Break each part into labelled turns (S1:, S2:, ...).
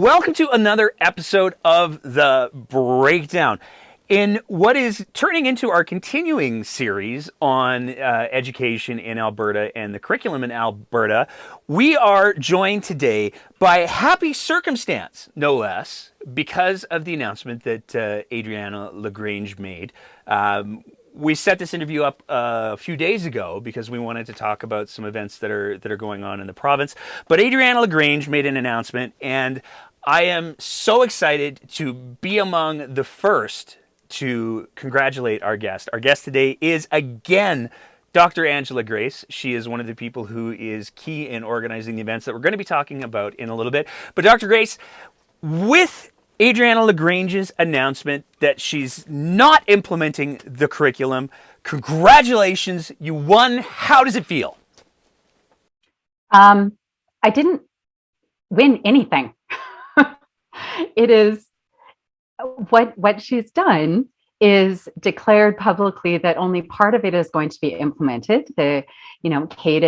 S1: Welcome to another episode of The Breakdown. In what is turning into our continuing series on education in Alberta and the curriculum in Alberta, we are joined today by happy circumstance, no less, because of the announcement that Adriana LaGrange made. We set this interview up a few days ago because we wanted to talk about some events that are going on in the province. But Adriana LaGrange made an announcement, and I am so excited to be among the first to congratulate our guest. Our guest today is again Dr. Angela Grace. She is one of the people who is key in organizing the events that we're going to be talking about in a little bit. But Dr. Grace, with Adriana LaGrange's announcement that she's not implementing the curriculum, congratulations, you won. How does it feel?
S2: I didn't win anything. It is what she's done is declared publicly that only part of it is going to be implemented. The K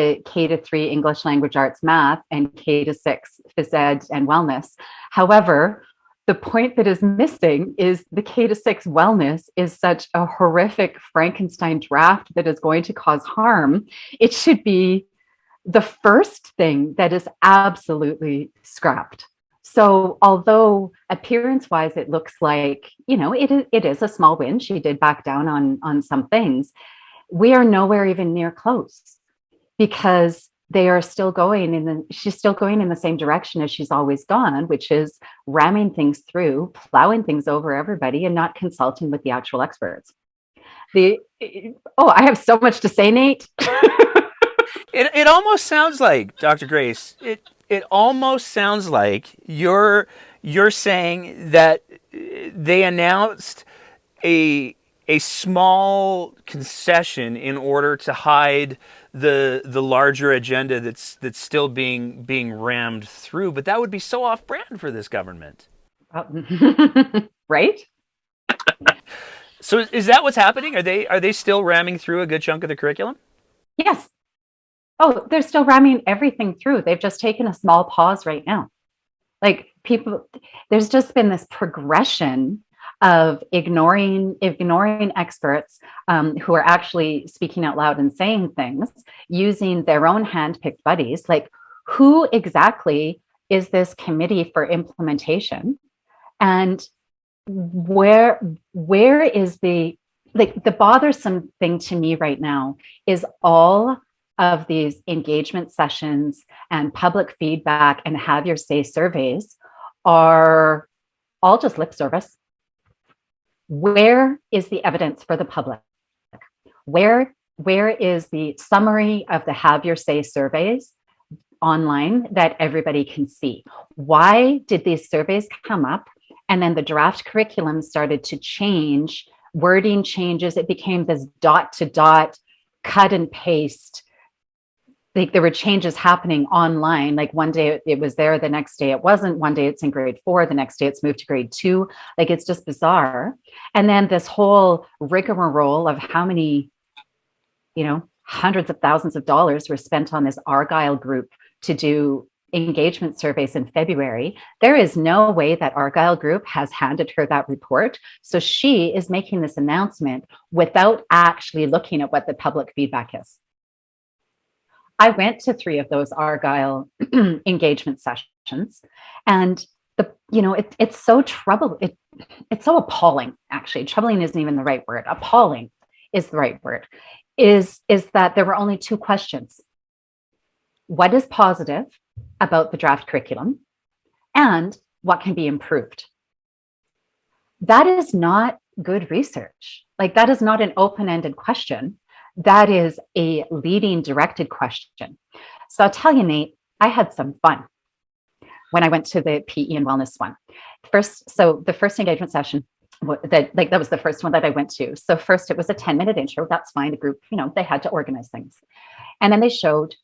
S2: to 3 English language arts math and K to 6 phys ed and wellness. However, the point that is missing is the K to 6 wellness is such a horrific Frankenstein draft that is going to cause harm. It should be the first thing that is absolutely scrapped. So although appearance-wise, it looks like, it is a small win. She did back down on some things. We are nowhere even near close because they are still she's still going in the same direction as she's always gone, which is ramming things through, plowing things over everybody and not consulting with the actual experts. I have so much to say, Nate.
S1: It almost sounds like, Dr. Grace, it almost sounds like you're saying that they announced a small concession in order to hide the larger agenda that's still being rammed through, but that would be so off-brand for this government.
S2: Right?
S1: So is that what's happening? Are they still ramming through a good chunk of the curriculum?
S2: Yes. Oh, they're still ramming everything through. They've just taken a small pause right now. Like there's just been this progression of ignoring experts who are actually speaking out loud and saying things, using their own handpicked buddies. Like, who exactly is this committee for implementation? And where is the bothersome thing to me right now is all of these engagement sessions and public feedback and have your say surveys are all just lip service. Where is the evidence for the public? Where is the summary of the have your say surveys online that everybody can see? Why did these surveys come up and then the draft curriculum started to change, wording changes, it became this dot to dot, cut and paste. There were changes happening online. Like one day it was there, the next day it wasn't. One day it's in grade 4, the next day it's moved to grade 2. Like, it's just bizarre. And then this whole rigmarole of how many, hundreds of thousands of dollars were spent on this Argyle group to do engagement surveys in February. There is no way that Argyle group has handed her that report. So she is making this announcement without actually looking at what the public feedback is. I went to 3 of those Argyle engagement sessions, and it's so troubling. It's so appalling, actually. Troubling isn't even the right word. Appalling is the right word. Is that there were only 2 questions. What is positive about the draft curriculum, and what can be improved? That is not good research. Like, that is not an open-ended question. That is a leading directed question. So I'll tell you, Nate, I had some fun when I went to the PE and wellness one. The first engagement session, that was the first one that I went to. So first it was a 10-minute intro. That's fine. The group, they had to organize things. And then they showed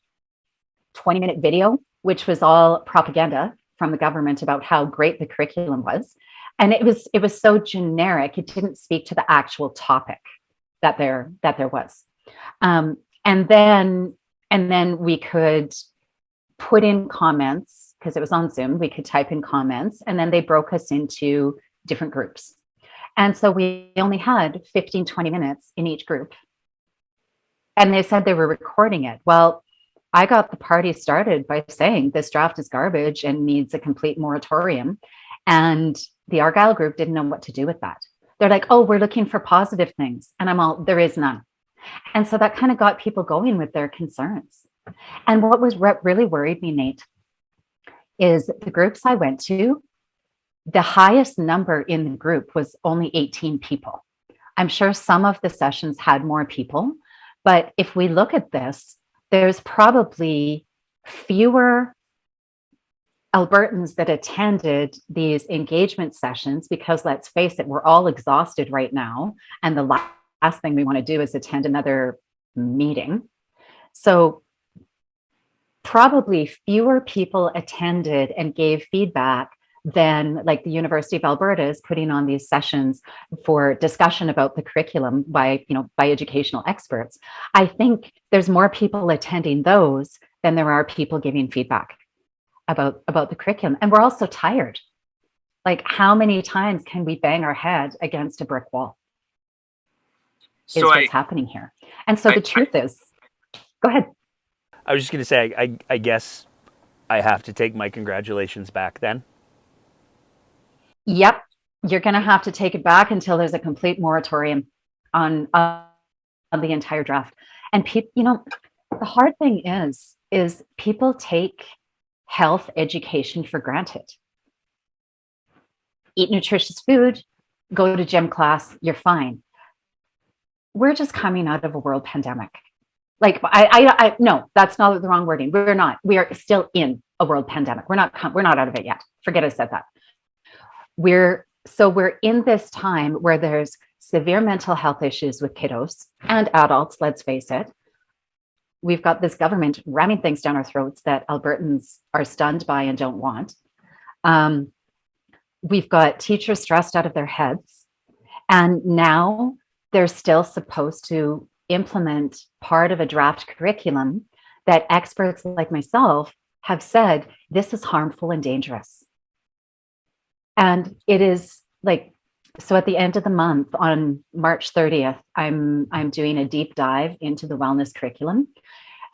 S2: 20-minute video, which was all propaganda from the government about how great the curriculum was. And it was so generic. It didn't speak to the actual topic that there was. And then we could put in comments comments because it was on Zoom. We could type in comments, and then they broke us into different groups. And so we only had 15, 20 minutes in each group. And they said they were recording it. Well, I got the party started by saying this draft is garbage and needs a complete moratorium. And the Argyle group didn't know what to do with that. They're like, oh, we're looking for positive things. And I'm all, there is none. And so that kind of got people going with their concerns. And what was really worried me, Nate, is the groups I went to, the highest number in the group was only 18 people. I'm sure some of the sessions had more people, but if we look at this, there's probably fewer Albertans that attended these engagement sessions because, let's face it, we're all exhausted right now. And the last thing we want to do is attend another meeting. So probably fewer people attended and gave feedback than like the University of Alberta is putting on these sessions for discussion about the curriculum by educational experts. I think there's more people attending those than there are people giving feedback about the curriculum. And we're also tired. Like, how many times can we bang our head against a brick wall? Is what's happening here. And so the truth is, go ahead.
S1: I was just going to say, I guess I have to take my congratulations back then.
S2: Yep. You're going to have to take it back until there's a complete moratorium on the entire draft. And people, the hard thing is people take health education for granted. Eat nutritious food, go to gym class, you're fine. We're just coming out of a world pandemic. Like, I no, that's not the wrong wording. We're not. We are still in a world pandemic. We're not out of it yet. Forget I said that. We're in this time where there's severe mental health issues with kiddos and adults, let's face it. We've got this government ramming things down our throats that Albertans are stunned by and don't want. We've got teachers stressed out of their heads. And now they're still supposed to implement part of a draft curriculum that experts like myself have said, this is harmful and dangerous. And it is like, so at the end of the month on March 30th, I'm doing a deep dive into the wellness curriculum.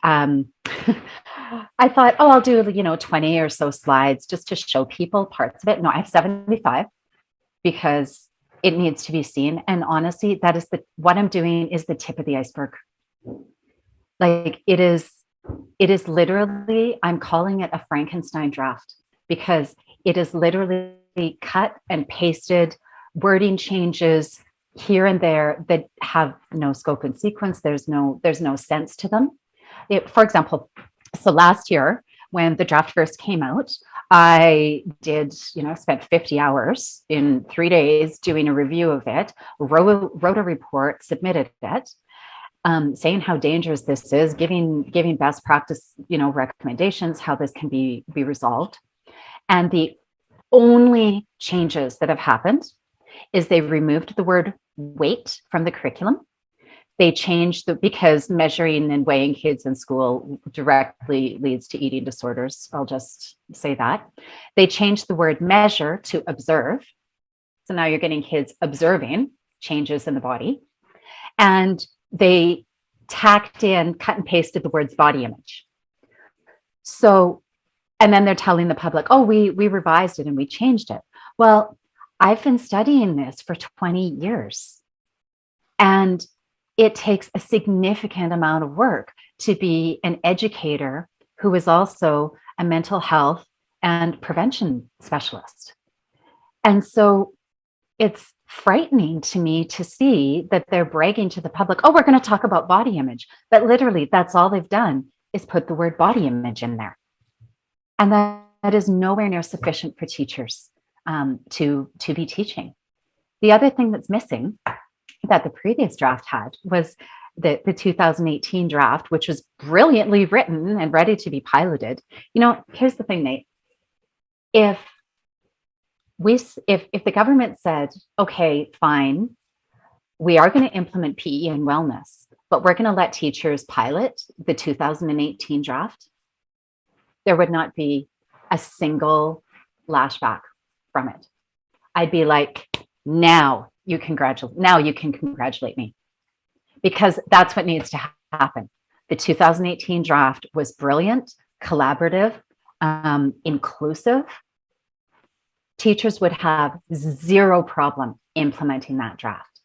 S2: I thought, oh, I'll do 20 or so slides just to show people parts of it. No, I have 75 because it needs to be seen. And honestly, that is what I'm doing is the tip of the iceberg. Like, it is literally, I'm calling it a Frankenstein draft because it is literally cut and pasted wording changes here and there that have no scope and sequence. There's no sense to them. For example, so last year when the draft first came out, I did, spent 50 hours in 3 days doing a review of it, wrote a report, submitted it, saying how dangerous this is, giving best practice, recommendations, how this can be resolved. And the only changes that have happened is they removed the word weight from the curriculum. They changed because measuring and weighing kids in school directly leads to eating disorders. I'll just say that. They changed the word measure to observe. So now you're getting kids observing changes in the body. And they tacked in, cut and pasted the words body image. So, and then they're telling the public, oh, we revised it and we changed it. Well, I've been studying this for 20 years. And it takes a significant amount of work to be an educator who is also a mental health and prevention specialist. And so it's frightening to me to see that they're bragging to the public, oh, we're going to talk about body image. But literally, that's all they've done is put the word body image in there. And that is nowhere near sufficient for teachers to be teaching. The other thing that's missing that the previous draft had was the 2018 draft, which was brilliantly written and ready to be piloted. Here's the thing, Nate. If the government said, okay, fine, we are going to implement PE and wellness, but we're going to let teachers pilot the 2018 draft, there would not be a single lashback from it. I'd be like, now you can congratulate me, because that's what needs to happen. The 2018 draft was brilliant, collaborative, inclusive. Teachers would have zero problem implementing that draft.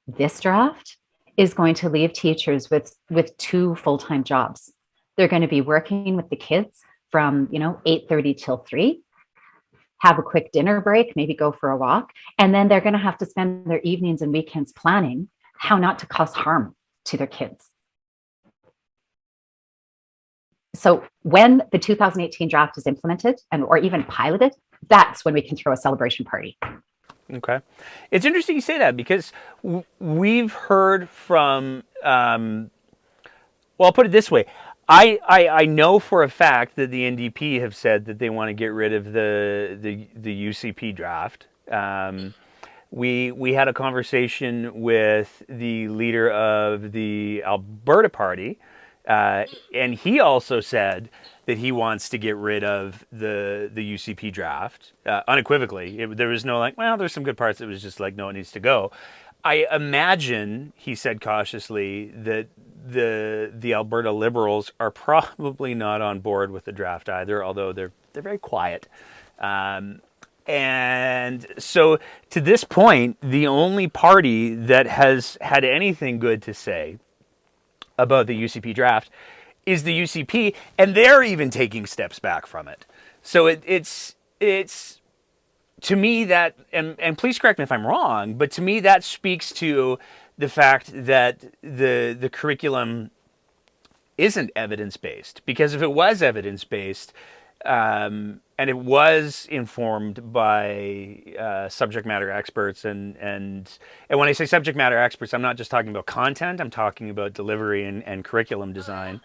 S2: This draft is going to leave teachers with 2 full-time jobs. They're going to be working with the kids from 8:30 till 3, have a quick dinner break, maybe go for a walk, and then they're going to have to spend their evenings and weekends planning how not to cause harm to their kids. So when the 2018 draft is implemented or even piloted, that's when we can throw a celebration party.
S1: Okay. It's interesting you say that, because we've heard from, well, I'll put it this way. I know for a fact that the NDP have said that they want to get rid of the UCP draft. We had a conversation with the leader of the Alberta Party, and he also said that he wants to get rid of the UCP draft unequivocally. There was no like, well, there's some good parts. It was just like, no, it needs to go. I imagine, he said cautiously, that the Alberta Liberals are probably not on board with the draft either, although they're very quiet. And so to this point, the only party that has had anything good to say about the UCP draft is the UCP, and they're even taking steps back from it. So it's to me that, and please correct me if I'm wrong, but to me that speaks to the fact that the curriculum isn't evidence-based. Because if it was evidence-based, and it was informed by subject matter experts, and when I say subject matter experts, I'm not just talking about content, I'm talking about delivery and curriculum design.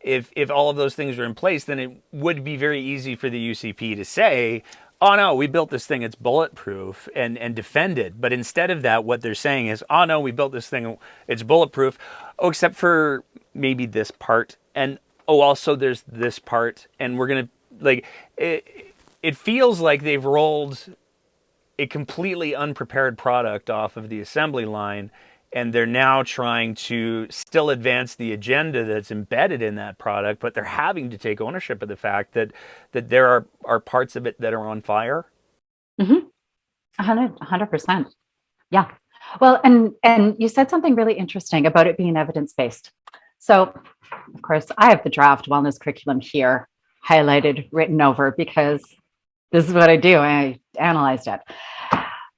S1: If all of those things are in place, then it would be very easy for the UCP to say, oh no, we built this thing, it's bulletproof, and defend it. But instead of that, what they're saying is, oh no, we built this thing, it's bulletproof, oh, except for maybe this part, and oh, also there's this part, and we're going to, like, it feels like they've rolled a completely unprepared product off of the assembly line, and they're now trying to still advance the agenda that's embedded in that product, but they're having to take ownership of the fact that there are parts of it that are on fire.
S2: Mm-hmm. 100%. Yeah. Well, and you said something really interesting about it being evidence-based. So, of course, I have the draft wellness curriculum here, highlighted, written over, because this is what I do. I analyzed it.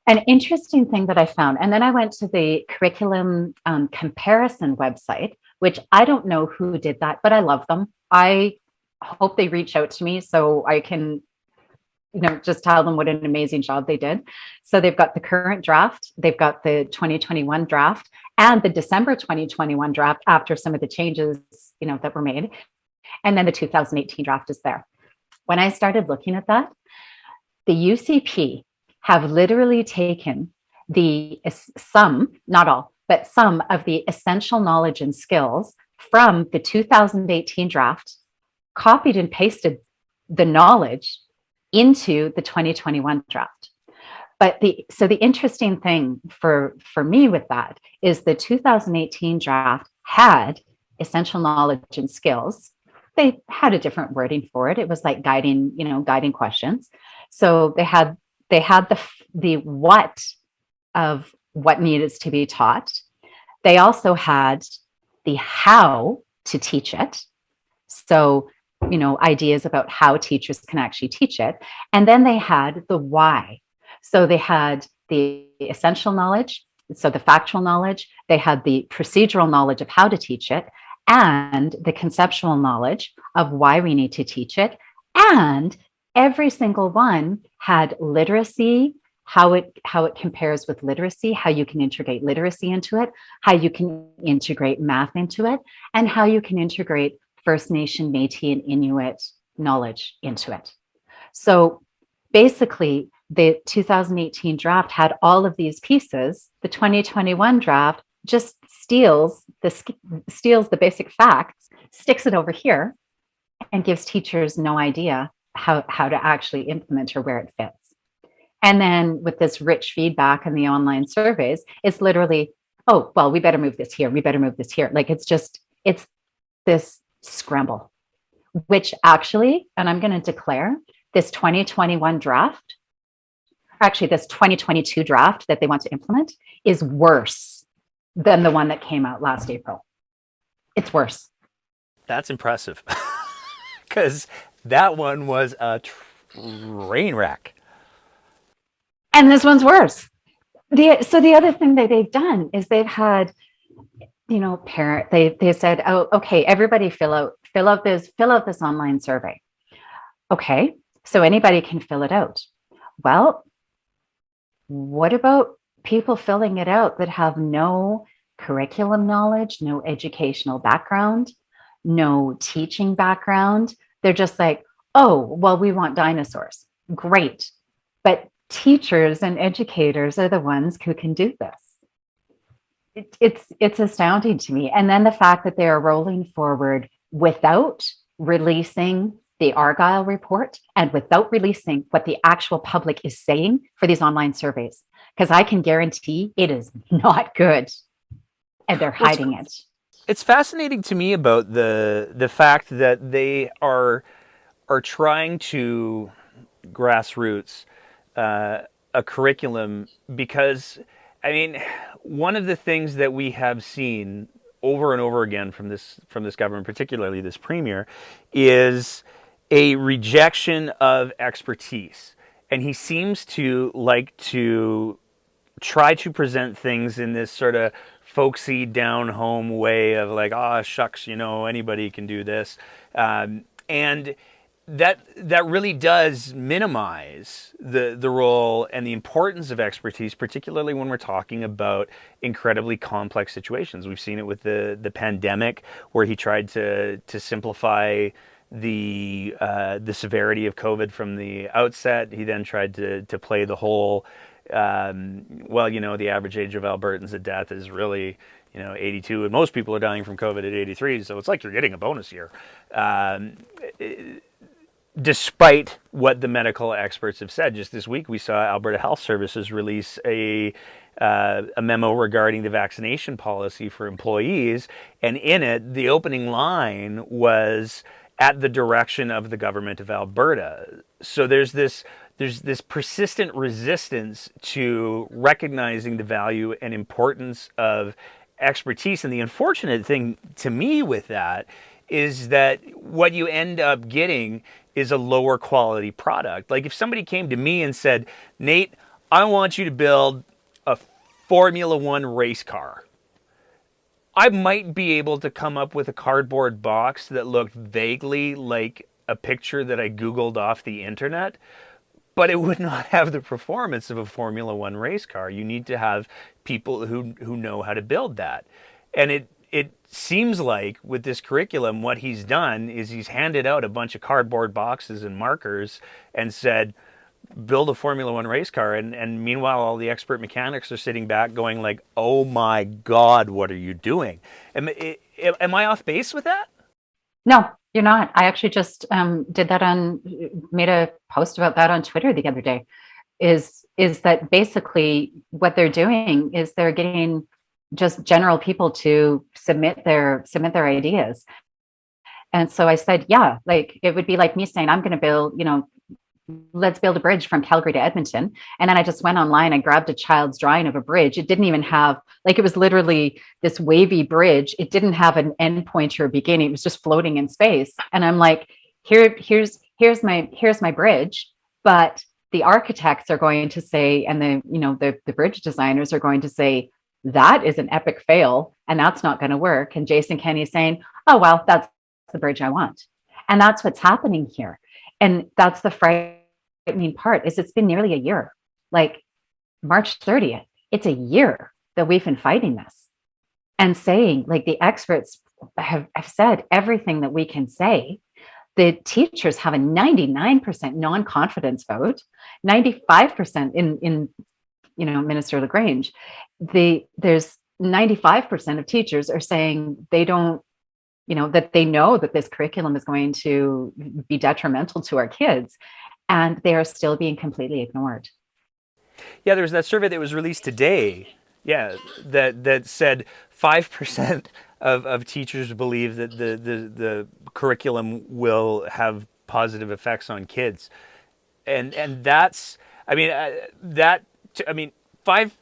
S2: An interesting thing that I found, and then I went to the curriculum comparison website, which I don't know who did that, but I love them. I hope they reach out to me so I can, just tell them what an amazing job they did. So they've got the current draft, they've got the 2021 draft, and the December 2021 draft after some of the changes, that were made. And then the 2018 draft is there. When I started looking at that, the UCP have literally taken some, not all, but some of the essential knowledge and skills from the 2018 draft, copied and pasted the knowledge into the 2021 draft. But the interesting thing for me with that is the 2018 draft had essential knowledge and skills. They had a different wording for it. It was like guiding questions. So they had the what of what needed to be taught. They also had the how to teach it. So, ideas about how teachers can actually teach it. And then they had the why. So they had the essential knowledge, so the factual knowledge, they had the procedural knowledge of how to teach it, and the conceptual knowledge of why we need to teach it. And every single one had literacy, how it compares with literacy, how you can integrate literacy into it, how you can integrate math into it, and how you can integrate First Nation, Métis, and Inuit knowledge into it. So basically, the 2018 draft had all of these pieces. The 2021 draft just steals the basic facts, sticks it over here, and gives teachers no idea how to actually implement or where it fits. And then with this rich feedback in the online surveys, it's literally, oh, well, we better move this here. We better move this here. Like it's this scramble, which actually, and I'm going to declare this 2021 draft, actually this 2022 draft that they want to implement is worse than the one that came out last April. It's worse.
S1: That's impressive. Because that one was a train wreck.
S2: And this one's worse. So the other thing that they've done is they've had, they said, oh, okay, everybody fill out this online survey. Okay, so anybody can fill it out. Well, what about people filling it out that have no curriculum knowledge, no educational background, no teaching background? They're just like, oh, well, we want dinosaurs. Great. But teachers and educators are the ones who can do this. It's astounding to me. And then the fact that they are rolling forward without releasing the Argyle report and without releasing what the actual public is saying for these online surveys, because I can guarantee it is not good, and they're hiding it.
S1: It's fascinating to me about the fact that they are trying to grassroots a curriculum, because I mean, one of the things that we have seen over and over again from this government, particularly this premier, is a rejection of expertise. And he seems to like to try to present things in this sort of folksy, down home way of like, oh, shucks, anybody can do this. And that really does minimize the role and the importance of expertise, particularly when we're talking about incredibly complex situations. We've seen it with the pandemic, where he tried to simplify the severity of COVID from the outset. He then tried to play the whole, the average age of Albertans at death is really 82, and most people are dying from COVID at 83, so it's like you're getting a bonus year. Despite what the medical experts have said. Just this week, we saw Alberta Health Services release a memo regarding the vaccination policy for employees, and in it, the opening line was at the direction of the government of Alberta. So there's this persistent resistance to recognizing the value and importance of expertise. And the unfortunate thing to me with that is that what you end up getting is a lower quality product. Like if somebody came to me and said, Nate, I want you to build a Formula One race car, I might be able to come up with a cardboard box that looked vaguely like a picture that I Googled off the internet, but it would not have the performance of a Formula One race car. You need to have people who know how to build that. And it seems like with this curriculum, what he's done is he's handed out a bunch of cardboard boxes and markers and said, build a Formula One race car. And meanwhile, all the expert mechanics are sitting back going like, oh my God, what are you doing? Am I off base with that?
S2: No, you're not. I actually just made a post about that on Twitter the other day. Is that basically what they're doing is they're getting just general people to submit their ideas. And so I said, yeah, like it would be like me saying, I'm going to build, let's build a bridge from Calgary to Edmonton. And then I just went online and grabbed a child's drawing of a bridge. It didn't even have, like, it was literally this wavy bridge. It didn't have an end point or a beginning. It was just floating in space. And I'm like, here's my bridge. But the architects are going to say, and the bridge designers are going to say, that is an epic fail and that's not going to work. And Jason Kenney's saying, oh, well, that's the bridge I want. And that's what's happening here. And that's the frightening part is it's been nearly a year, like March 30th. It's a year that we've been fighting this and saying, like, the experts have said everything that we can say. The teachers have a 99% non-confidence vote, 95% in Minister LaGrange. There's 95% of teachers are saying they don't that they know that this curriculum is going to be detrimental to our kids, and they are still being completely ignored.
S1: Yeah, there was that survey that was released today. Yeah, that said 5% of teachers believe that the curriculum will have positive effects on kids, and that's, I mean, that I mean, five.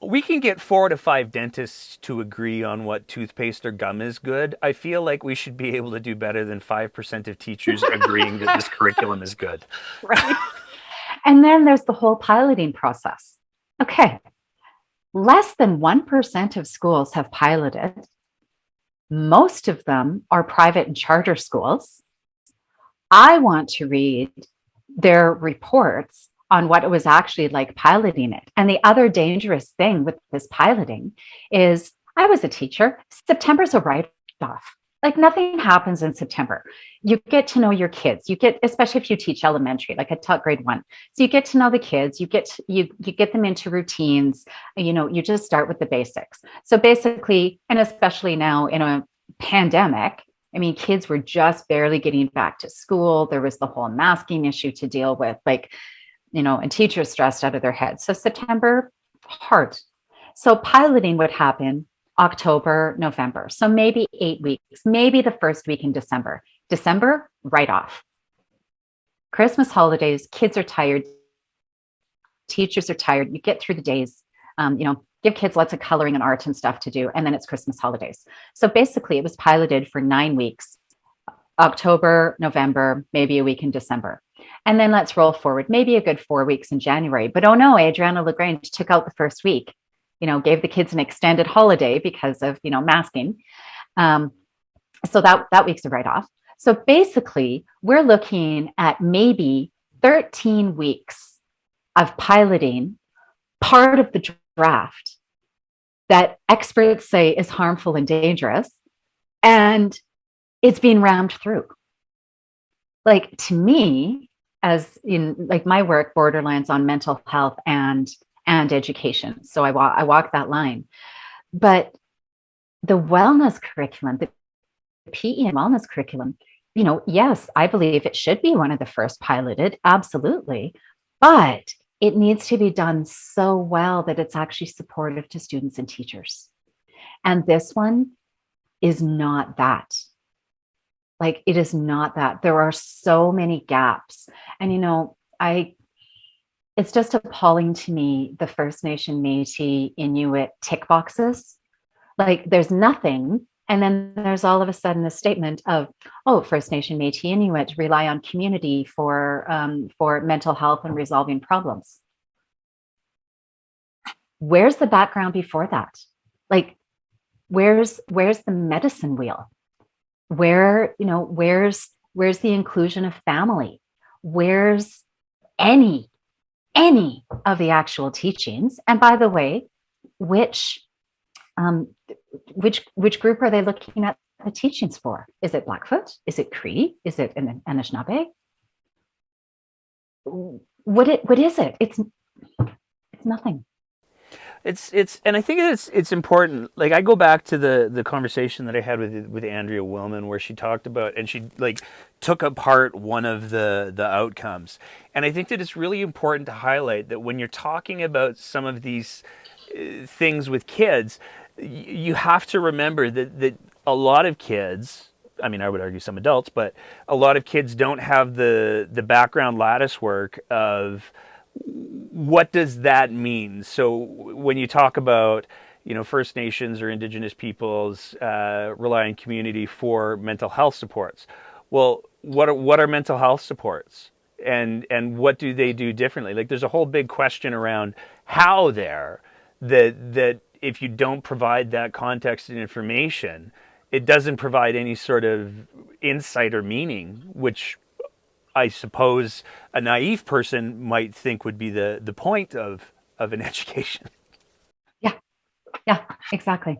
S1: We can get 4 to 5 dentists to agree on what toothpaste or gum is good. I feel like we should be able to do better than 5% of teachers agreeing that this curriculum is good.
S2: Right. And then there's the whole piloting process. Okay, less than 1% of schools have piloted. Most of them are private and charter schools. I want to read their reports on what it was actually like piloting it. And the other dangerous thing with this piloting is I was a teacher. September's a write off. Like nothing happens in September. You get to know your kids. You get, especially if you teach elementary, like I taught grade 1. So you get to know the kids. You get them into routines. You just start with the basics. So basically, and especially now in a pandemic, I mean, kids were just barely getting back to school. There was the whole masking issue to deal with, and teachers stressed out of their heads. So September, hard. So piloting would happen October, November. So maybe 8 weeks, maybe the first week in December. December, right off. Christmas holidays, kids are tired. Teachers are tired. You get through the days, give kids lots of coloring and art and stuff to do. And then it's Christmas holidays. So basically, it was piloted for 9 weeks, October, November, maybe a week in December. And then let's roll forward, maybe a good 4 weeks in January. But oh no, Adriana LaGrange took out the first week, gave the kids an extended holiday because of, masking. So that week's a write-off. So basically, we're looking at maybe 13 weeks of piloting part of the draft that experts say is harmful and dangerous, and it's being rammed through. Like, to me, as in like my work borderlines on mental health and education. So I walk that line. But the wellness curriculum, the PE and wellness curriculum, yes, I believe it should be one of the first piloted, absolutely. But it needs to be done so well that it's actually supportive to students and teachers. And this one is not that. Like, it is not that. There are so many gaps. And, it's just appalling to me, the First Nation, Métis, Inuit tick boxes. Like, there's nothing. And then there's all of a sudden a statement of, oh, First Nation, Métis, Inuit rely on community for mental health and resolving problems. Where's the background before that? Like, where's the medicine wheel? Where's the inclusion of family? Where's any of the actual teachings? And by the way, which group are they looking at the teachings for? Is it Blackfoot? Is it Cree? Is it Anishinaabe? What is it? It's nothing.
S1: And I think it's important. Like, I go back to the conversation that I had with Andrea Willman, where she talked about, and she like took apart one of the outcomes. And I think that it's really important to highlight that when you're talking about some of these things with kids, you have to remember that a lot of kids, I mean, I would argue some adults, but a lot of kids don't have the background lattice work of what does that mean. So when you talk about, First Nations or Indigenous peoples rely on community for mental health supports. Well, what are mental health supports, and what do they do differently? Like, there's a whole big question around how there, that if you don't provide that context and information, it doesn't provide any sort of insight or meaning, which I suppose a naive person might think would be the point of an education.
S2: Yeah, exactly.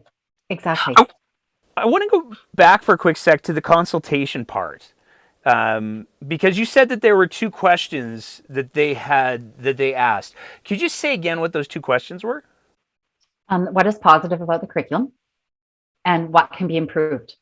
S1: I want to go back for a quick sec to the consultation part, because you said that there were 2 questions that they asked. Could you just say again what those 2 questions were?
S2: What is positive about the curriculum? and what can be improved.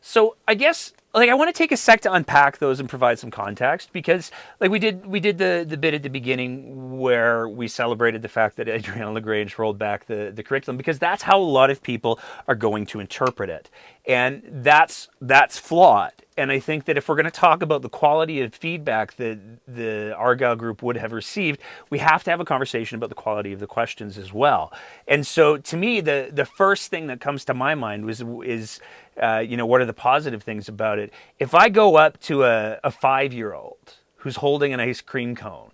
S1: So I guess like I want to take a sec to unpack those and provide some context because like we did the bit at the beginning where we celebrated the fact that Adriana Lagrange rolled back the curriculum because that's how a lot of people are going to interpret it. And that's flawed. And I think that if we're going to talk about the quality of feedback that the Argyle group would have received, we have to have a conversation about the quality of the questions as well. And so, to me, the first thing that comes to my mind is what are the positive things about it? If I go up to a 5-year-old who's holding an ice cream cone,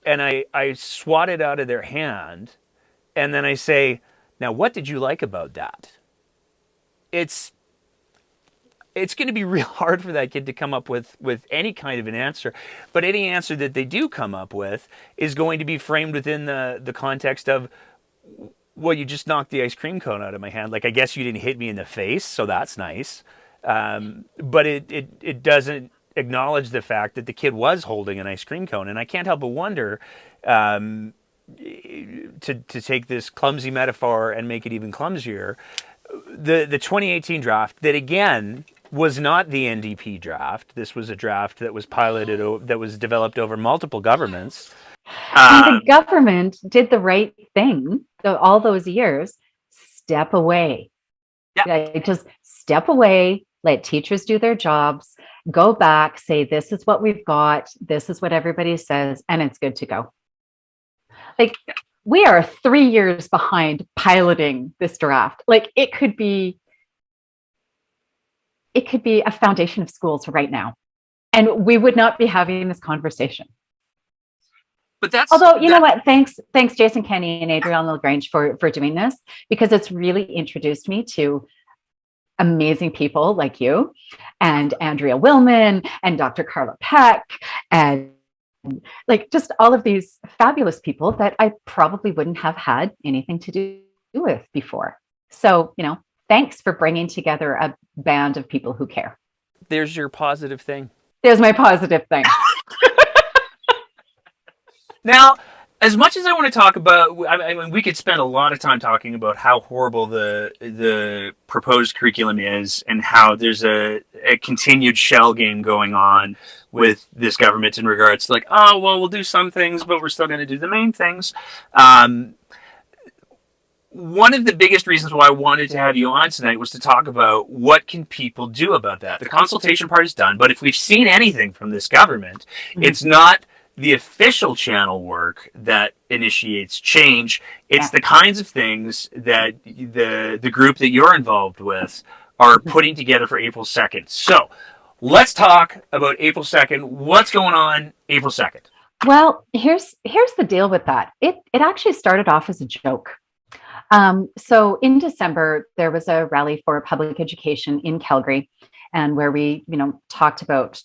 S1: and I swat it out of their hand, and then I say, "Now, what did you like about that?" It's going to be real hard for that kid to come up with any kind of an answer. But any answer that they do come up with is going to be framed within the context of, well, you just knocked the ice cream cone out of my hand. Like, I guess you didn't hit me in the face, so that's nice. But it doesn't acknowledge the fact that the kid was holding an ice cream cone. And I can't help but wonder, to take this clumsy metaphor and make it even clumsier, the 2018 draft that again was not the NDP draft. This was a draft that was piloted, that was developed over multiple governments.
S2: And the government did the right thing all those years. Step away. Yeah. Just step away, let teachers do their jobs, go back, say, this is what we've got, this is what everybody says, and it's good to go. Like, we are 3 years behind piloting this draft. Like, it could be a foundation of schools right now, and we would not be having this conversation.
S1: But
S2: although you know what, thanks Jason Kenney and Adriana Lagrange for doing this, because it's really introduced me to amazing people like you and Andrea Willman and Dr. Carla Peck and like just all of these fabulous people that I probably wouldn't have had anything to do with before. So, thanks for bringing together a band of people who care.
S1: There's your positive thing.
S2: There's my positive thing.
S1: Now, as much as I want to talk about, I mean, we could spend a lot of time talking about how horrible the proposed curriculum is and how there's a continued shell game going on with this government in regards to like, oh, well, we'll do some things, but we're still going to do the main things. One of the biggest reasons why I wanted to have you on tonight was to talk about what can people do about that. The consultation part is done, but if we've seen anything from this government, it's not the official channel work that initiates change. It's the kinds of things that the group that you're involved with are putting together for April 2nd. So let's talk about April 2nd. What's going on April 2nd?
S2: Well, here's the deal with that. It actually started off as a joke. So in December, there was a rally for public education in Calgary, and where we, talked about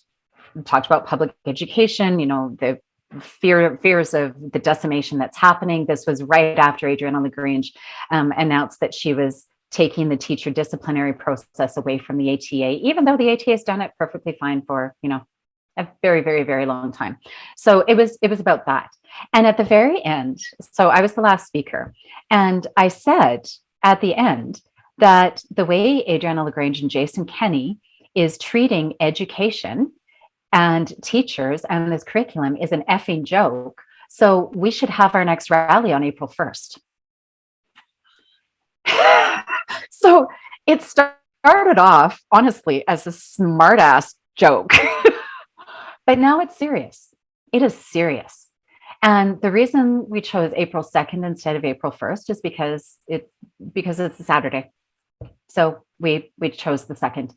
S2: public education, the fears of the decimation that's happening. This was right after Adriana Lagrange announced that she was taking the teacher disciplinary process away from the ATA, even though the ATA has done it perfectly fine for, a very, very, very long time. So it was about that. And at the very end, so I was the last speaker, and I said at the end that the way Adriana Lagrange and Jason Kenney is treating education and teachers and this curriculum is an effing joke. So we should have our next rally on April 1st. So it started off, honestly, as a smartass joke. But now it's serious. It is serious. And the reason we chose April 2nd instead of April 1st is because it's a Saturday. So we chose the 2nd.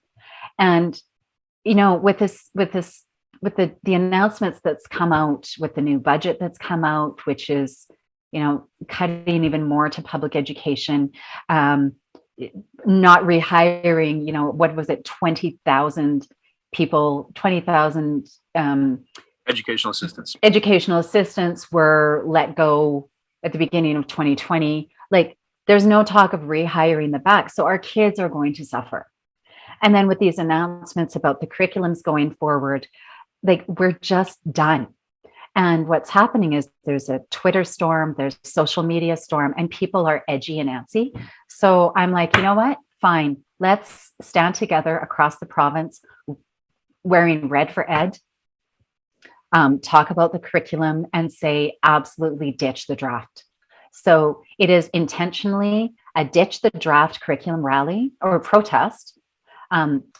S2: And with the announcements that's come out, with the new budget that's come out, which is, cutting even more to public education, not rehiring, what was it, 20,000 people, 20,000
S1: educational assistants.
S2: Educational assistants were let go at the beginning of 2020. Like, there's no talk of rehiring them back. So our kids are going to suffer. And then with these announcements about the curriculums going forward, like, we're just done. And what's happening is there's a Twitter storm, there's social media storm, and people are edgy and antsy. So I'm like, you know what? Fine. Let's stand together across the province wearing red for ed, talk about the curriculum and say, absolutely ditch the draft. So it is intentionally a ditch the draft curriculum rally or protest,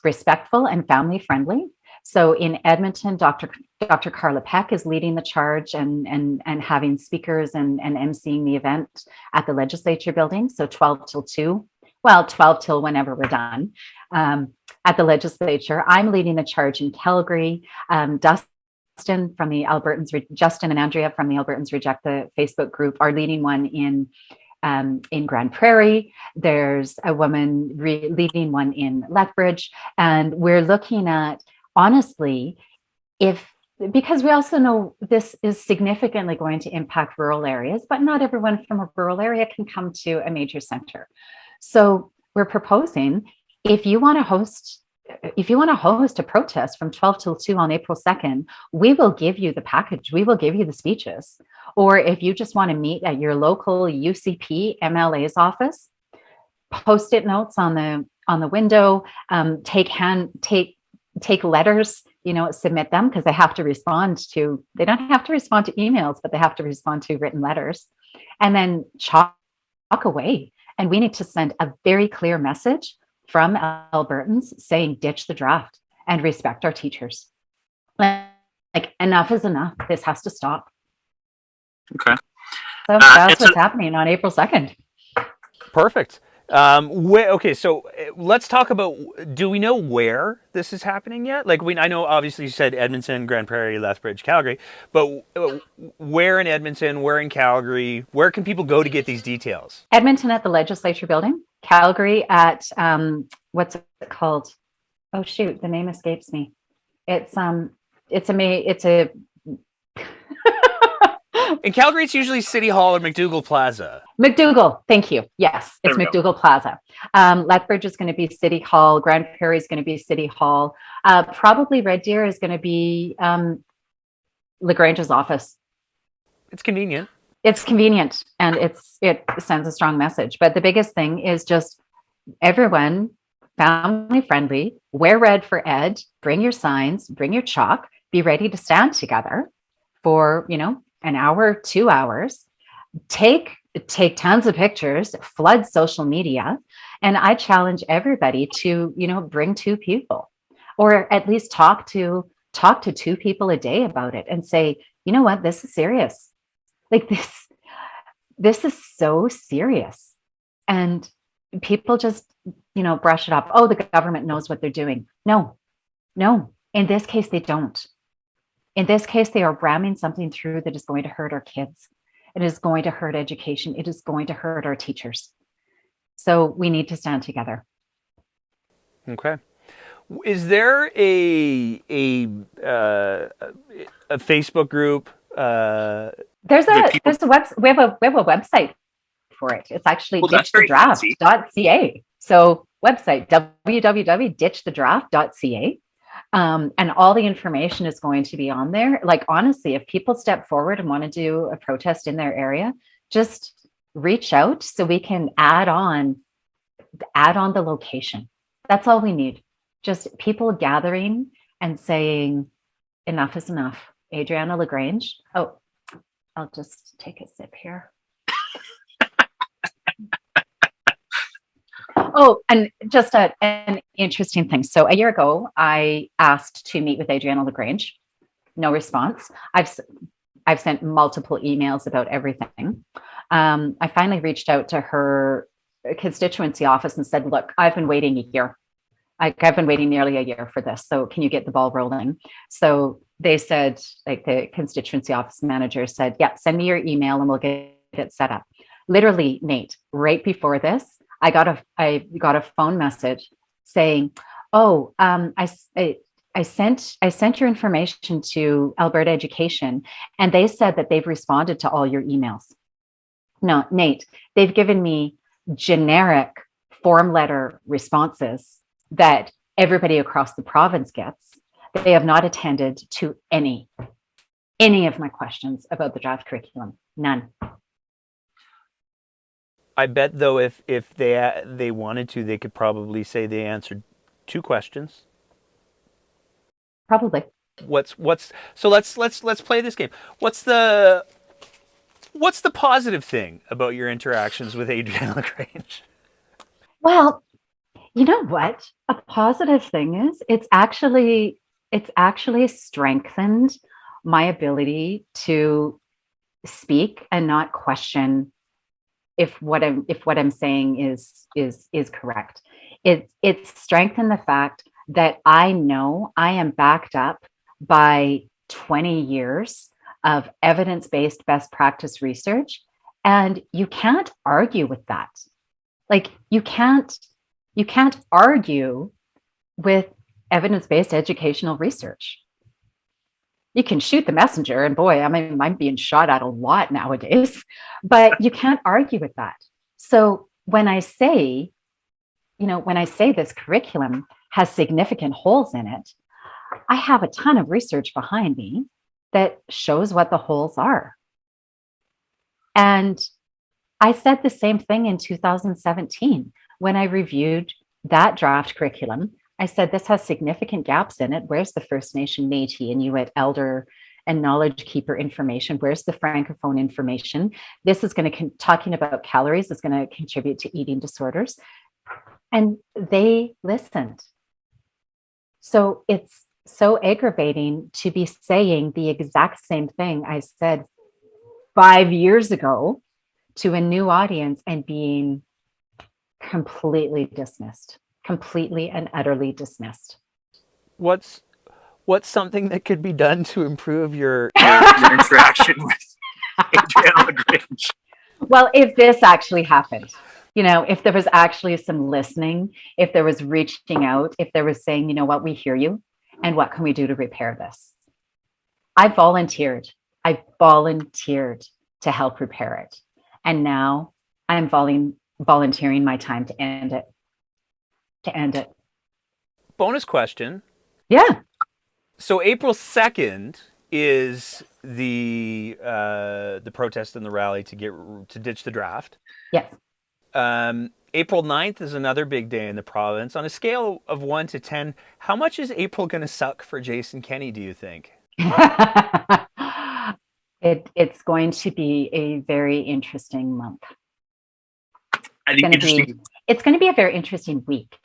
S2: respectful and family friendly. So in Edmonton, Dr. Carla Peck is leading the charge and having speakers and emceeing the event at the legislature building. So 12 till 2, well, 12 till whenever we're done at the legislature. I'm leading the charge in Calgary. Justin from the Albertans, Justin and Andrea from the Albertans Reject the Facebook group are leading one in Grand Prairie. There's a woman leading one in Lethbridge. And we're looking at, honestly, because we also know this is significantly going to impact rural areas, but not everyone from a rural area can come to a major center. So we're proposing, if you want to host a protest from 12 till 2 on April 2nd, we will give you the package. We will give you the speeches. Or if you just want to meet at your local UCP MLA's office, post-it notes on the window, take letters, submit them, because they don't have to respond to emails, but they have to respond to written letters, and then chalk away. And we need to send a very clear message from Albertans saying, ditch the draft and respect our teachers. Like enough is enough. This has to stop.
S1: Okay.
S2: So that's what's happening on April 2nd.
S1: Perfect. Okay, so let's talk about, do we know where this is happening yet? Like, I know obviously you said Edmonton, Grand Prairie, Lethbridge, Calgary, but where in Edmonton, where in Calgary, where can people go to get these details?
S2: Edmonton at the legislature building, Calgary at, what's it called? Oh shoot, the name escapes me. It's a
S1: In Calgary, it's usually City Hall or McDougall Plaza.
S2: McDougall, thank you. Yes, it's McDougall Plaza. Lethbridge is going to be City Hall. Grand Prairie is going to be City Hall. Probably Red Deer is going to be LaGrange's office.
S1: It's convenient.
S2: It's convenient, and it sends a strong message. But the biggest thing is just everyone family friendly. Wear red for ed. Bring your signs. Bring your chalk. Be ready to stand together for an hour, 2 hours, take tons of pictures, flood social media. And I challenge everybody to, bring 2 people, or at least talk to 2 people a day about it and say, you know what, this is serious. Like this is so serious. And people just, brush it off. Oh, the government knows what they're doing. No, in this case, they don't. In this case, they are ramming something through that is going to hurt our kids. It is going to hurt education. It is going to hurt our teachers. So we need to stand together.
S1: Okay. Is there a Facebook group?
S2: There's a website. We have a website for it. It's actually ditchthedraft.ca. So website www.ditchthedraft.ca. And all the information is going to be on there. Like, honestly, if people step forward and want to do a protest in their area, just reach out so we can add on the location. That's all we need. Just people gathering and saying, enough is enough. Adriana LaGrange. Oh, I'll just take a sip here. Oh, and just an interesting thing. So a year ago, I asked to meet with Adriana LaGrange. No response. I've sent multiple emails about everything. I finally reached out to her constituency office and said, look, I've been waiting a year. I've been waiting nearly a year for this. So can you get the ball rolling? So they said, like, the constituency office manager said, yeah, send me your email and we'll get it set up. Literally, Nate, right before this, I got a phone message saying, "Oh, I sent your information to Alberta Education, and they said that they've responded to all your emails." No, Nate, they've given me generic form letter responses that everybody across the province gets. They have not attended to any any of my questions about the draft curriculum. None.
S1: I bet though, if they wanted to, they could probably say they answered two questions.
S2: Probably.
S1: What's so let's play this game. What's the positive thing about your interactions with Adrienne Lagrange?
S2: Well, you know what? A positive thing is it's actually strengthened my ability to speak and not question if what I'm saying is correct. It's strengthened the fact that I know I am backed up by 20 years of evidence-based best practice research, and you can't argue with that. Like you can't argue with evidence-based educational research. You can shoot the messenger, and boy, I mean, I'm being shot at a lot nowadays, but you can't argue with that. So when I say this curriculum has significant holes in it, I have a ton of research behind me that shows what the holes are. And I said the same thing in 2017 when I reviewed that draft curriculum. I said, this has significant gaps in it. Where's the First Nation, Métis, Inuit, Elder, and Knowledge Keeper information? Where's the Francophone information? This is going to, talking about calories is going to contribute to eating disorders. And they listened. So it's so aggravating to be saying the exact same thing I said 5 years ago to a new audience and being completely dismissed, completely and utterly dismissed.
S1: What's something that could be done to improve your interaction with Adrienne Lagrange?
S2: Well, if this actually happened, if there was actually some listening, if there was reaching out, if there was saying, you know what, we hear you, and what can we do to repair this? I volunteered to help repair it. And now I'm volunteering my time to end it.
S1: Bonus question.
S2: Yeah.
S1: So April 2nd is the protest and the rally to ditch the draft.
S2: Yes.
S1: April 9th is another big day in the province. On a scale of 1 to 10, how much is April going to suck for Jason Kenney, do you think?
S2: It's going to be a very interesting month.
S1: I think
S2: it's going to be a very interesting week.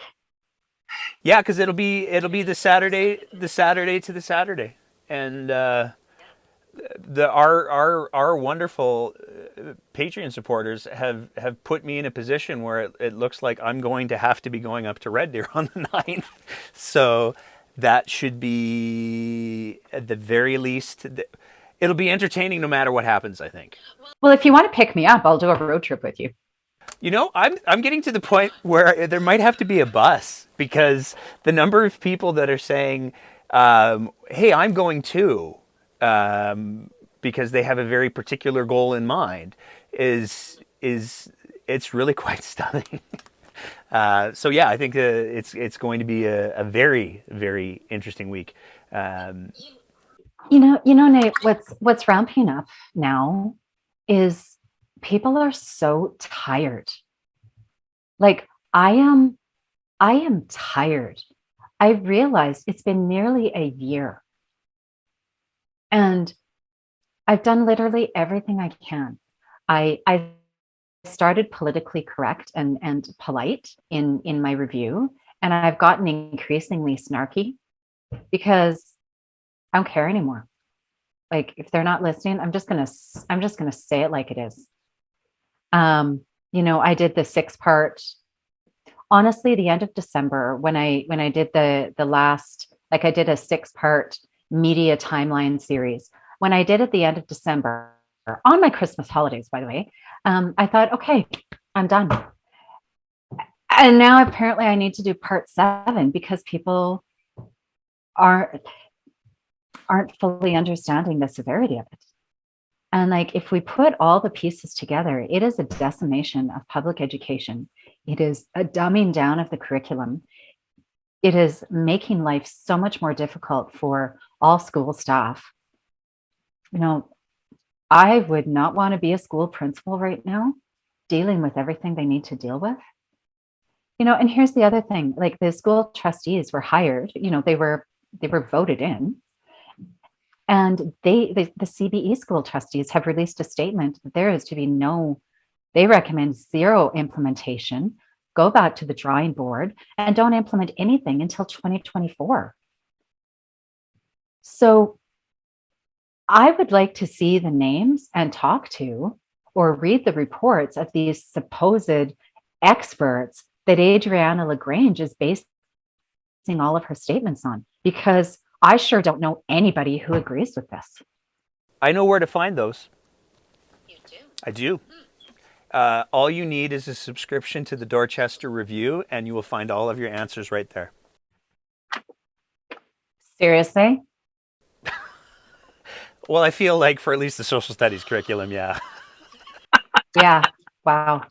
S1: Yeah, because it'll be the Saturday to the Saturday, and our wonderful Patreon supporters have put me in a position where it looks like I'm going to have to be going up to Red Deer on the 9th. So that should be, at the very least, it'll be entertaining no matter what happens, I think.
S2: Well, if you want to pick me up, I'll do a road trip with you.
S1: I'm getting to the point where there might have to be a bus, because the number of people that are saying, hey, I'm going too, because they have a very particular goal in mind, is it's really quite stunning. So yeah, I think it's going to be a very, very interesting week.
S2: Nate, what's ramping up now is people are so tired. Like I am tired. I realized it's been nearly a year, and I've done literally everything I can. I started politically correct and polite in my review, and I've gotten increasingly snarky because I don't care anymore. Like, if they're not listening, I'm just gonna say it like it is. I did the 6-part. Honestly, the end of December, when I did the last, like, I did a 6-part media timeline series. When I did at the end of December, on my Christmas holidays, by the way, I thought, okay, I'm done. And now apparently I need to do part 7 because people aren't fully understanding the severity of it. And like, if we put all the pieces together, it is a decimation of public education. It is a dumbing down of the curriculum. It is making life so much more difficult for all school staff. You know, I would not want to be a school principal right now, dealing with everything they need to deal with. And here's the other thing, like the school trustees were hired, they were voted in, and the CBE school trustees have released a statement that there is to be no, they recommend zero implementation, go back to the drawing board, and don't implement anything until 2024. So I would like to see the names and talk to or read the reports of these supposed experts that Adriana LaGrange is basing all of her statements on, because I sure don't know anybody who agrees with this.
S1: I know where to find those.
S2: You do?
S1: I do. All you need is a subscription to the Dorchester Review, and you will find all of your answers right there.
S2: Seriously?
S1: Well, I feel like for at least the social studies curriculum, yeah.
S2: Yeah. Wow.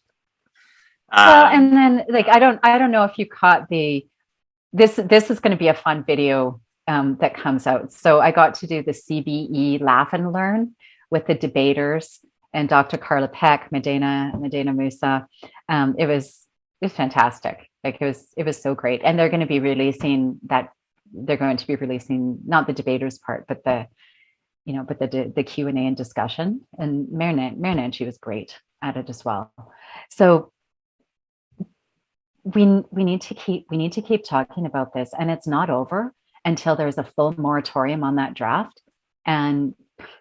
S2: Well, and then like I don't know if you caught this is going to be a fun video that comes out. So I got to do the CBE Laugh and Learn with the debaters and Dr. Carla Peck, Medina Musa. It was fantastic. Like it was so great. And they're going to be releasing that. They're going to be releasing not the debaters part, but the Q&A and discussion. And Marianne, she was great at it as well. So we need to keep talking about this, and it's not over until there's a full moratorium on that draft. And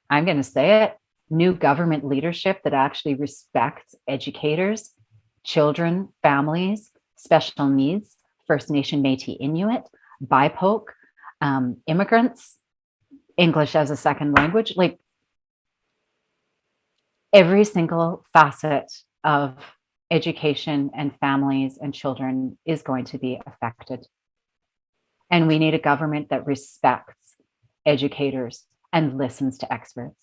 S2: I'm going to say it, new government leadership that actually respects educators, children, families, special needs, First Nation, Métis, Inuit, BIPOC, immigrants, English as a second language, like every single facet of education and families and children is going to be affected. And we need a government that respects educators and listens to experts.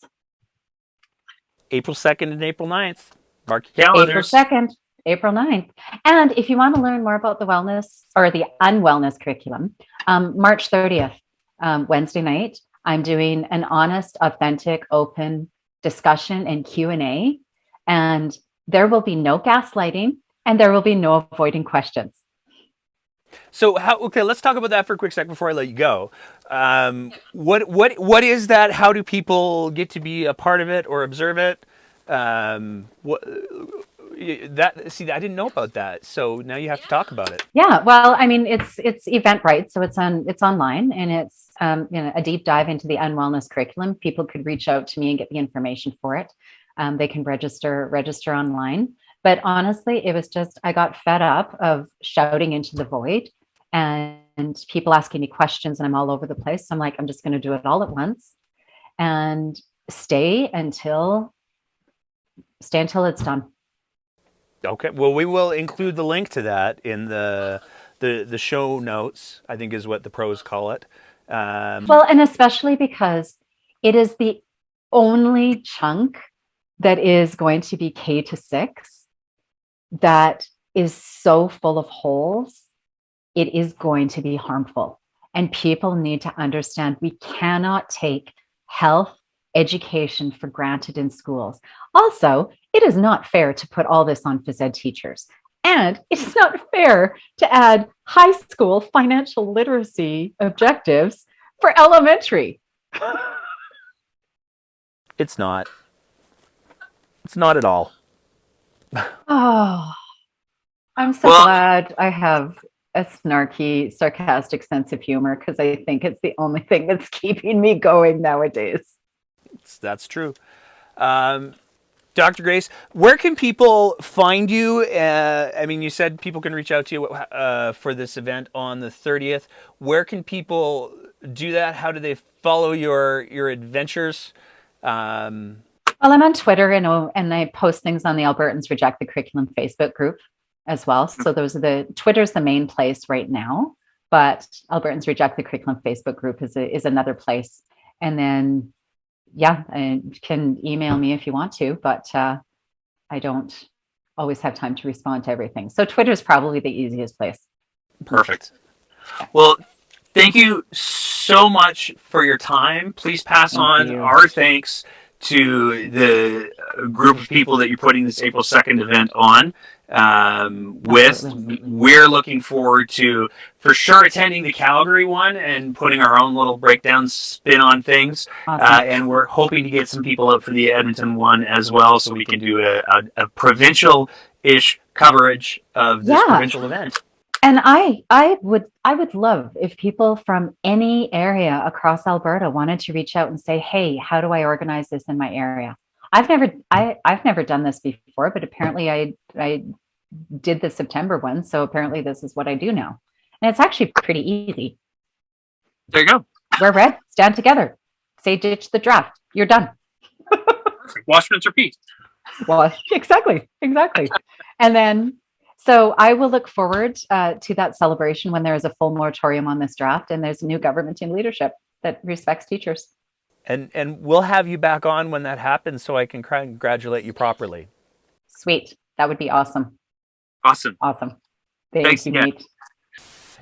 S1: April 2nd and April 9th. Mark your calendars.
S2: April 2nd, April 9th. And if you want to learn more about the wellness or the unwellness curriculum, March 30th, Wednesday night, I'm doing an honest, authentic, open discussion and Q&A. And there will be no gaslighting and there will be no avoiding questions.
S1: So let's talk about that for a quick sec before I let you go. What is that? How do people get to be a part of it or observe it? I didn't know about that. So now you have to talk about it.
S2: Yeah, well, I mean, it's Eventbrite, so it's online, and it's a deep dive into the unwellness curriculum. People could reach out to me and get the information for it. They can register online. But honestly, it was just, I got fed up of shouting into the void and people asking me questions, and I'm all over the place. So I'm like, I'm just going to do it all at once and stay until it's done.
S1: Okay. Well, we will include the link to that in the show notes, I think is what the pros call it.
S2: Well, and especially because it is the only chunk that is going to be K-6 that is so full of holes, it is going to be harmful. And people need to understand we cannot take health education for granted in schools. Also, it is not fair to put all this on phys ed teachers. And it's not fair to add high school financial literacy objectives for elementary.
S1: It's not. It's not at all.
S2: Oh, I'm so glad I have a snarky, sarcastic sense of humor, because I think it's the only thing that's keeping me going nowadays.
S1: That's true. Dr. Grace, where can people find you? I mean, you said people can reach out to you for this event on the 30th. Where can people do that? How do they follow your adventures?
S2: Well, I'm on Twitter and I post things on the Albertans Reject the Curriculum Facebook group as well. So Twitter's the main place right now, but Albertans Reject the Curriculum Facebook group is another place. And then, yeah, you can email me if you want to, but I don't always have time to respond to everything. So Twitter's probably the easiest place.
S1: Perfect. Well, Thank you so much for your time. Please pass
S2: Thank
S1: on
S2: you.
S1: our thanks to the group of people that you're putting this April 2nd event on. With
S2: Absolutely.
S1: we're looking forward to for sure attending the Calgary one and putting our own little breakdown spin on things.
S2: Awesome.
S1: And we're hoping to get some people up for the Edmonton one as well, so we can do a provincial-ish coverage of this
S2: Yeah.
S1: provincial event.
S2: And I would love if people from any area across Alberta wanted to reach out and say, "Hey, how do I organize this in my area?" I've never done this before, but apparently I did the September one, so apparently this is what I do now. And it's actually pretty easy.
S1: There you go.
S2: Wear red, stand together. Say ditch the draft. You're done.
S1: Perfect. Wash, rinse, repeat.
S2: Well, exactly. And then, so I will look forward to that celebration when there is a full moratorium on this draft and there's a new government in leadership that respects teachers.
S1: And we'll have you back on when that happens, so I can congratulate you properly.
S2: Sweet. That would be awesome.
S1: Awesome.
S2: Awesome.
S1: Thanks
S2: Thank you,
S1: again.
S2: Nate.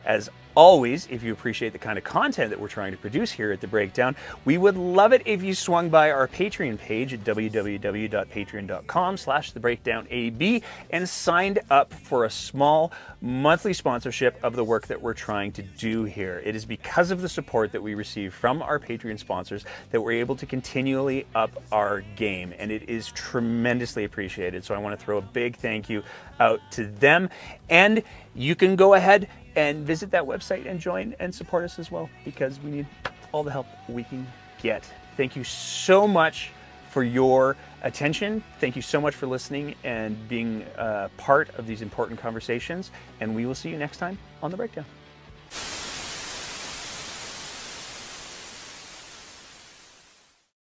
S1: As always, if you appreciate the kind of content that we're trying to produce here at The Breakdown, we would love it if you swung by our Patreon page at www.patreon.com/thebreakdownab and signed up for a small monthly sponsorship of the work that we're trying to do here. It is because of the support that we receive from our Patreon sponsors that we're able to continually up our game, and it is tremendously appreciated. So I want to throw a big thank you out to them, and you can go ahead and visit that website and join and support us as well, because we need all the help we can get. Thank you so much for your attention. Thank you so much for listening and being part of these important conversations. And we will see you next time on The Breakdown.